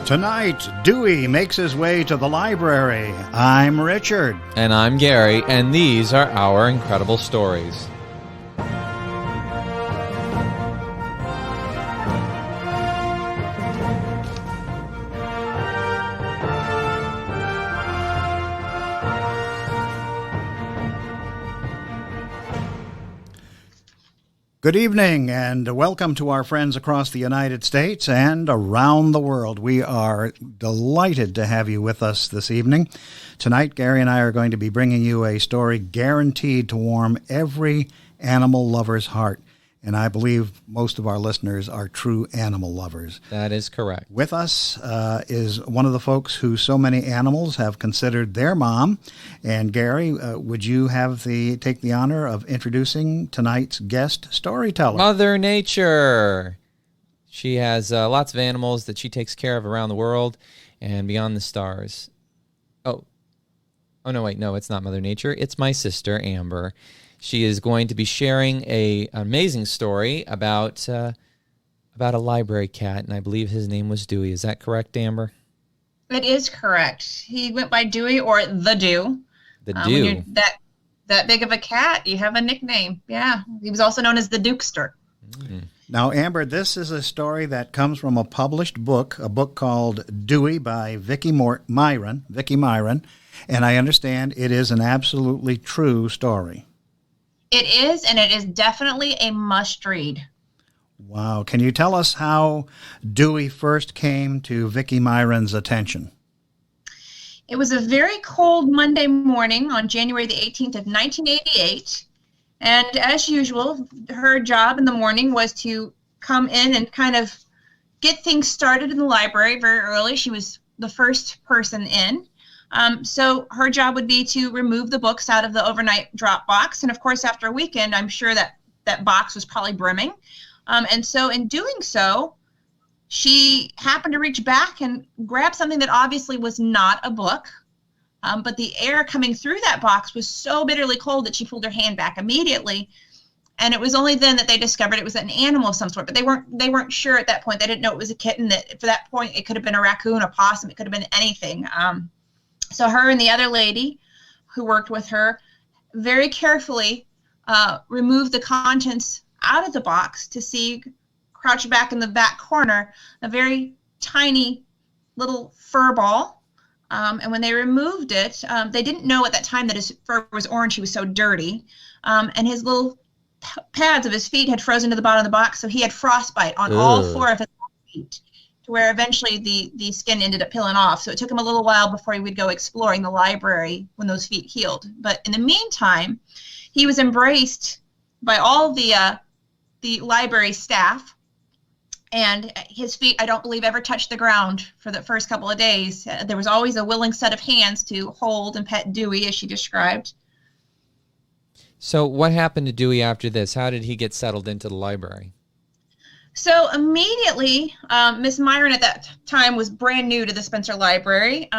Tonight, Dewey makes his way to the library. I'm Richard. And I'm Gary, and these are our incredible stories. Good evening, and welcome to our friends across the United States and around the world. We are delighted to have you with us this evening. Tonight, Gary and I are going to be bringing you a story guaranteed to warm every animal lover's heart. And I believe most of our listeners are true animal lovers. That is correct. With us is one of the folks who so many animals have considered their mom. And Gary, would you take the honor of introducing tonight's guest storyteller? Mother Nature. She has lots of animals that she takes care of around the world and beyond the stars. Oh, no, wait, no, it's not Mother Nature. It's my sister, Amber. She is going to be sharing an amazing story about a library cat, and I believe his name was Dewey. Is that correct, Amber? It is correct. He went by Dewey or the Dew. The Dew. When you're that big of a cat, you have a nickname. Yeah. He was also known as the Dukester. Mm. Now, Amber, this is a story that comes from a published book, a book called Dewey by Vicki Myron, and I understand it is an absolutely true story. It is, and it is definitely a must-read. Wow. Can you tell us how Dewey first came to Vicki Myron's attention? It was a very cold Monday morning on January the 18th of 1988, and as usual, her job in the morning was to come in and kind of get things started in the library very early. She was the first person in. So her job would be to remove the books out of the overnight drop box. And of course, after a weekend, I'm sure that box was probably brimming. And so in doing so, she happened to reach back and grab something that obviously was not a book. But the air coming through that box was so bitterly cold that she pulled her hand back immediately. And it was only then that they discovered it was an animal of some sort. But they weren't sure at that point. They didn't know it was a kitten. That for that point, it could have been a raccoon, a possum. It could have been anything. So her and the other lady who worked with her very carefully removed the contents out of the box to see, crouched back in the back corner, a very tiny little fur ball. And when they removed it, they didn't know at that time that his fur was orange. He was so dirty. And his little pads of his feet had frozen to the bottom of the box, so he had frostbite on all four of his feet, to where eventually the skin ended up peeling off. So it took him a little while before he would go exploring the library when those feet healed. But in the meantime, he was embraced by all the library staff, and his feet, I don't believe, ever touched the ground for the first couple of days. There was always a willing set of hands to hold and pet Dewey, as she described. So what happened to Dewey after this? How did he get settled into the library? So immediately, Miss Myron at that time was brand new to the Spencer Library.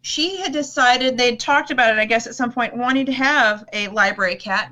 She had decided, they'd talked about it, I guess, at some point, wanting to have a library cat.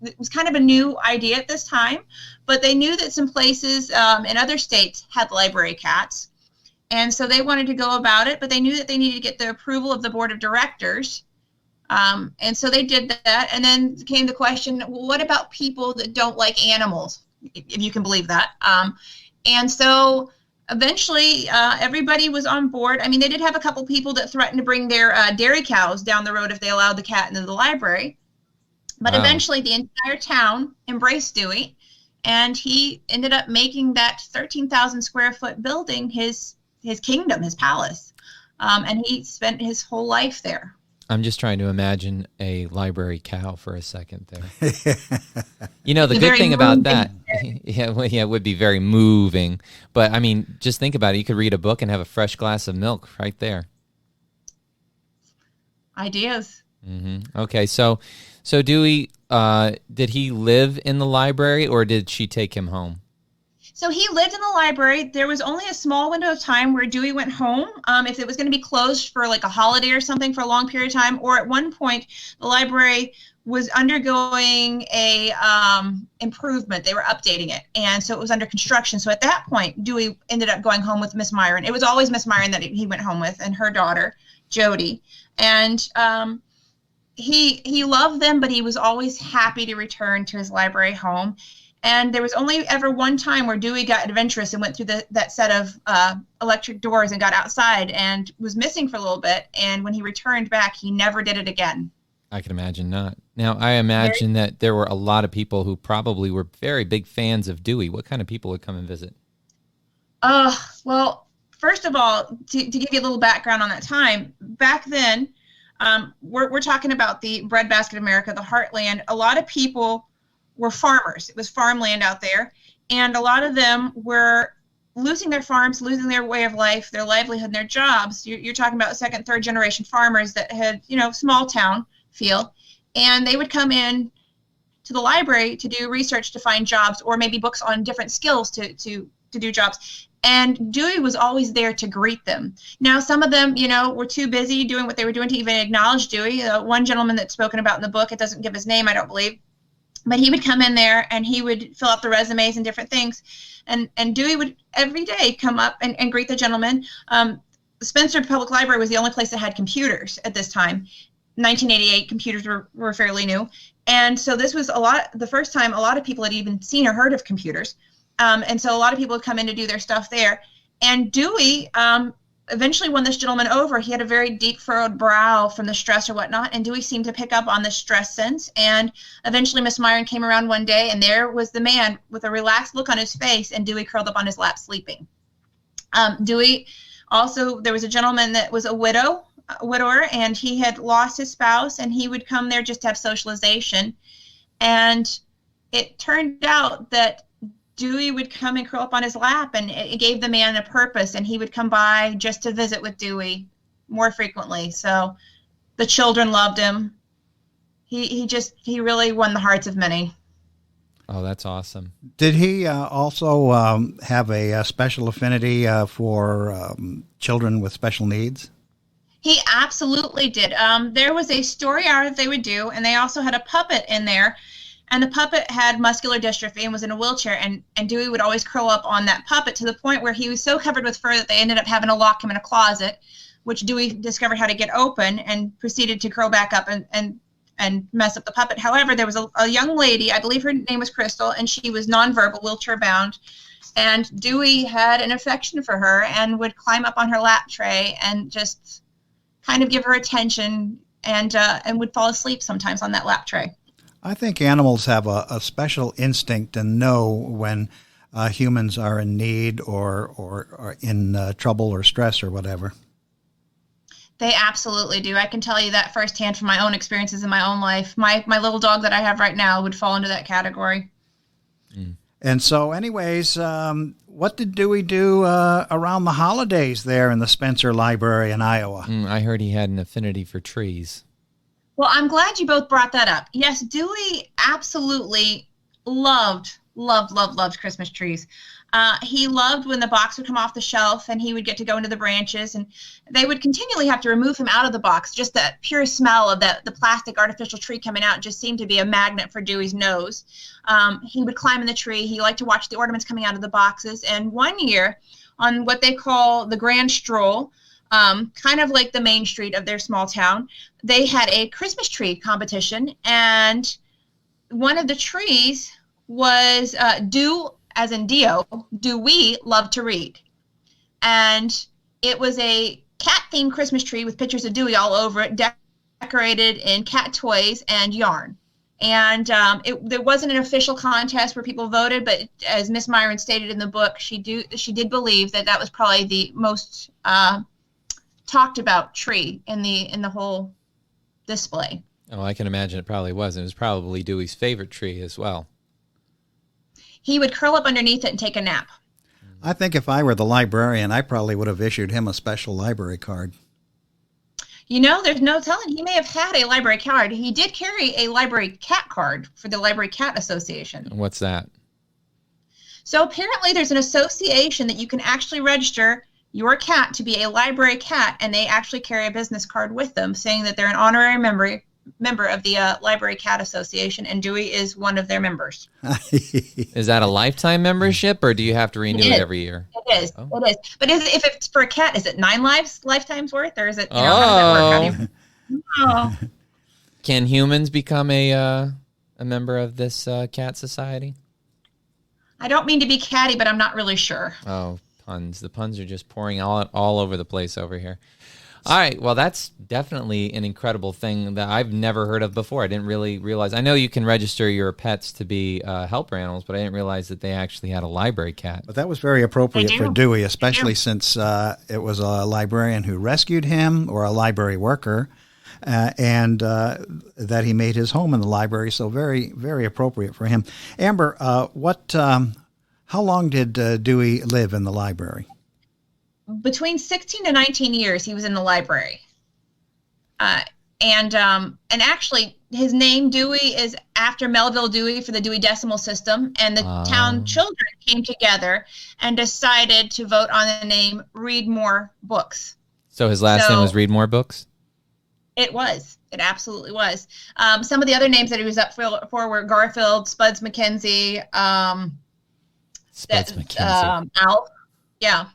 It was kind of a new idea at this time, but they knew that some places in other states had library cats. And so they wanted to go about it, but they knew that they needed to get the approval of the board of directors. And so they did that. And then came the question, well, what about people that don't like animals? If you can believe that. And so eventually everybody was on board. I mean, they did have a couple people that threatened to bring their dairy cows down the road if they allowed the cat into the library. But Wow. Eventually the entire town embraced Dewey, and he ended up making that 13,000 square foot building his kingdom, his palace. And he spent his whole life there. I'm just trying to imagine a library cow for a second there. You know, the good thing about that, it would be very moving. But, I mean, just think about it. You could read a book and have a fresh glass of milk right there. Ideas. Mm-hmm. Okay, so Dewey, did he live in the library, or did she take him home? So he lived in the library. There was only a small window of time where Dewey went home, if it was going to be closed for like a holiday or something for a long period of time, or at one point the library was undergoing a improvement. They were updating it, and so it was under construction. So at that point, Dewey ended up going home with Miss Myron. It was always Miss Myron that he went home with, and her daughter, Jody. And he loved them, but he was always happy to return to his library home. And there was only ever one time where Dewey got adventurous and went through that set of electric doors and got outside and was missing for a little bit. And when he returned back, he never did it again. I can imagine not. Now, I imagine that there were a lot of people who probably were very big fans of Dewey. What kind of people would come and visit? Well, first of all, to give you a little background on that time, back then, we're talking about the breadbasket of America, the heartland. A lot of people were farmers. It was farmland out there, and a lot of them were losing their farms, losing their way of life, their livelihood, and their jobs. You're talking about second, third generation farmers that had, small town feel, and they would come in to the library to do research to find jobs, or maybe books on different skills to do jobs. And Dewey was always there to greet them. Now, some of them, were too busy doing what they were doing to even acknowledge Dewey. One gentleman that's spoken about in the book, it doesn't give his name, I don't believe, but he would come in there and he would fill out the resumes and different things. And Dewey would every day come up and greet the gentleman. The Spencer Public Library was the only place that had computers at this time. 1988, computers were fairly new. And so this was the first time a lot of people had even seen or heard of computers. And so a lot of people would come in to do their stuff there. And Dewey eventually won this gentleman over. He had a very deep furrowed brow from the stress or whatnot, and Dewey seemed to pick up on the stress sense. And eventually Miss Myron came around one day, and there was the man with a relaxed look on his face, and Dewey curled up on his lap sleeping. Dewey also, there was a gentleman that was a widower, and he had lost his spouse, and he would come there just to have socialization. And it turned out that Dewey would come and curl up on his lap, and it gave the man a purpose, and he would come by just to visit with Dewey more frequently. So the children loved him. He really won the hearts of many. Oh, that's awesome. Did he also have a special affinity for children with special needs? He absolutely did. There was a story hour that they would do, and they also had a puppet in there. And the puppet had muscular dystrophy and was in a wheelchair, and Dewey would always curl up on that puppet to the point where he was so covered with fur that they ended up having to lock him in a closet, which Dewey discovered how to get open and proceeded to curl back up and mess up the puppet. However, there was a young lady, I believe her name was Crystal, and she was nonverbal, wheelchair bound, and Dewey had an affection for her and would climb up on her lap tray and just kind of give her attention and would fall asleep sometimes on that lap tray. I think animals have a special instinct to know when humans are in need or in trouble or stress or whatever. They absolutely do. I can tell you that firsthand from my own experiences in my own life. My little dog that I have right now would fall into that category. Mm. And so anyways, what did Dewey do around the holidays there in the Spencer Library in Iowa? I heard he had an affinity for trees. Well, I'm glad you both brought that up. Yes, Dewey absolutely loved Christmas trees. He loved when the box would come off the shelf and he would get to go into the branches, and they would continually have to remove him out of the box. Just that pure smell of the plastic artificial tree coming out just seemed to be a magnet for Dewey's nose. He would climb in the tree. He liked to watch the ornaments coming out of the boxes. And one year, on what they call the Grand Stroll, kind of like the main street of their small town, they had a Christmas tree competition, and one of the trees was as in Dio, Dewey loved to read. And it was a cat-themed Christmas tree with pictures of Dewey all over it, decorated in cat toys and yarn. And there wasn't an official contest where people voted, but as Miss Myron stated in the book, she did believe that was probably the most talked about tree in the whole display. Oh, I can imagine it probably was. It was probably Dewey's favorite tree as well. He would curl up underneath it and take a nap. I think if I were the librarian, I probably would have issued him a special library card. There's no telling. He may have had a library card. He did carry a library cat card for the Library Cat Association. What's that? So apparently there's an association that you can actually register your cat to be a library cat, and they actually carry a business card with them saying that they're an honorary member of the Library Cat Association, and Dewey is one of their members. Is that a lifetime membership, or do you have to renew it every year? It is. Oh. It is. But if it's for a cat, is it 9 lifetimes worth, or is it? How does that work? Can humans become a member of this cat society? I don't mean to be catty, but I'm not really sure. Oh, puns. The puns are just pouring all over the place over here. All right. Well, that's definitely an incredible thing that I've never heard of before. I didn't really realize. I know you can register your pets to be helper animals, but I didn't realize that they actually had a library cat. But that was very appropriate for Dewey, especially since it was a librarian who rescued him, or a library worker, and that he made his home in the library. So very, very appropriate for him. Amber, how long did Dewey live in the library? Between 16 to 19 years, he was in the library. And actually, his name Dewey is after Melville Dewey for the Dewey Decimal System. And the town children came together and decided to vote on the name Readmore Books. So his last name was Readmore Books? It was. It absolutely was. Some of the other names that he was up for were Garfield, Spuds McKenzie, Alf. Yeah.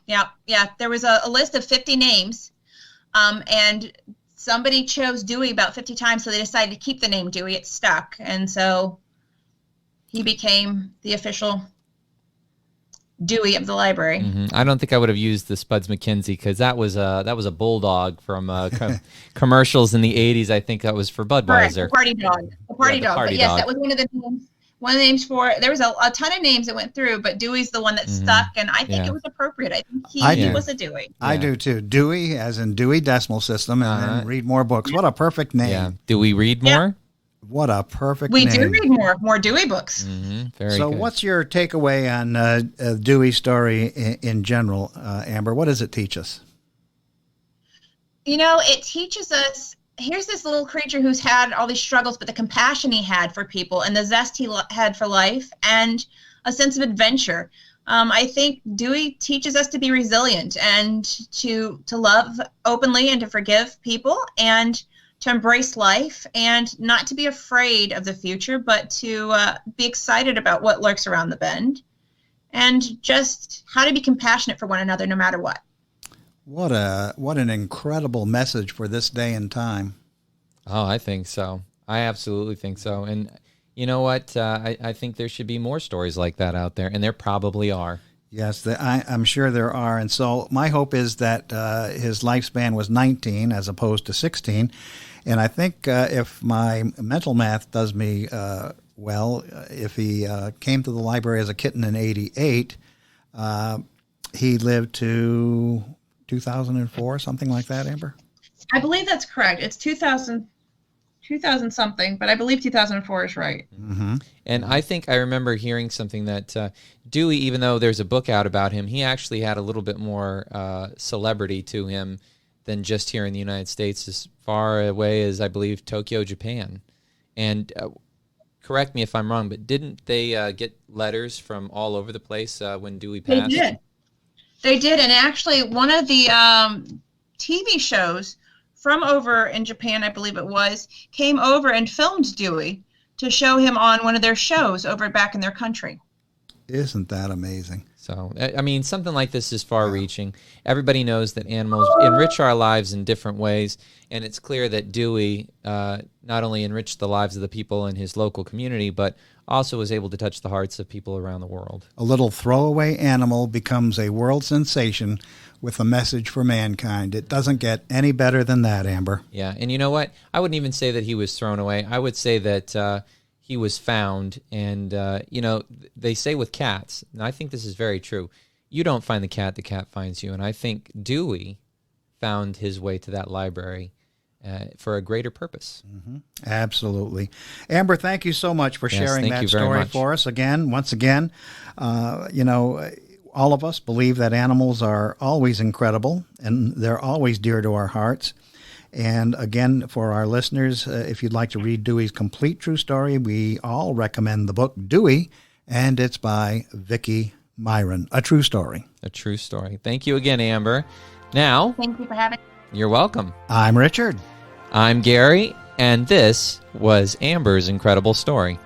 There was a list of 50 names, and somebody chose Dewey about 50 times, so they decided to keep the name Dewey. It stuck, and so he became the official Dewey of the library. Mm-hmm. I don't think I would have used the Spuds McKenzie, because that was a bulldog from commercials in the 80s. I think that was for Budweiser. Correct, party dog. But yes, that was one of the names. One of the names for, there was a ton of names that went through, but Dewey's the one that stuck, and I think it was appropriate. I think he was a Dewey. I do too. Dewey, as in Dewey Decimal System, and then Readmore Books. What a perfect name. Yeah. Dewey Readmore? Yeah. What a perfect name. We do read more Dewey books. Mm-hmm. Very good. What's your takeaway on Dewey's story in general, Amber? What does it teach us? It teaches us, here's this little creature who's had all these struggles, but the compassion he had for people and the zest he had for life and a sense of adventure. I think Dewey teaches us to be resilient and to love openly and to forgive people and to embrace life and not to be afraid of the future, but to be excited about what lurks around the bend and just how to be compassionate for one another no matter what. What an incredible message for this day and time. Oh, I think so. I absolutely think so. And you know what? I think there should be more stories like that out there, and there probably are. Yes, I'm sure there are. And so my hope is that his lifespan was 19 as opposed to 16. And I think if my mental math does me well, if he came to the library as a kitten in 88, he lived to 2004, something like that, Amber? I believe that's correct. It's 2000 something, but I believe 2004 is right. Mm-hmm. And I think I remember hearing something that Dewey, even though there's a book out about him, he actually had a little bit more celebrity to him than just here in the United States, as far away as, I believe, Tokyo, Japan. And correct me if I'm wrong, but didn't they get letters from all over the place when Dewey passed? They did, and actually one of the TV shows from over in Japan, I believe it was, came over and filmed Dewey to show him on one of their shows over back in their country. Isn't that amazing? So, I mean, something like this is far-reaching. Everybody knows that animals enrich our lives in different ways, and it's clear that Dewey not only enriched the lives of the people in his local community, but also was able to touch the hearts of people around the world. A little throwaway animal becomes a world sensation with a message for mankind. It doesn't get any better than that, Amber. Yeah, and you know what? I wouldn't even say that he was thrown away. I would say that he was found, and they say with cats, and I think this is very true, you don't find the cat finds you, and I think Dewey found his way to that library for a greater purpose. Mm-hmm. Absolutely. Amber, thank you so much for sharing that story for us once again. All of us believe that animals are always incredible, and they're always dear to our hearts. And again, for our listeners, if you'd like to read Dewey's complete true story, we all recommend the book Dewey, and it's by Vicki Myron, a true story. A true story. Thank you again, Amber. Now, Thank you for having me. you're welcome. I'm Richard. I'm Gary, and this was Amber's incredible story.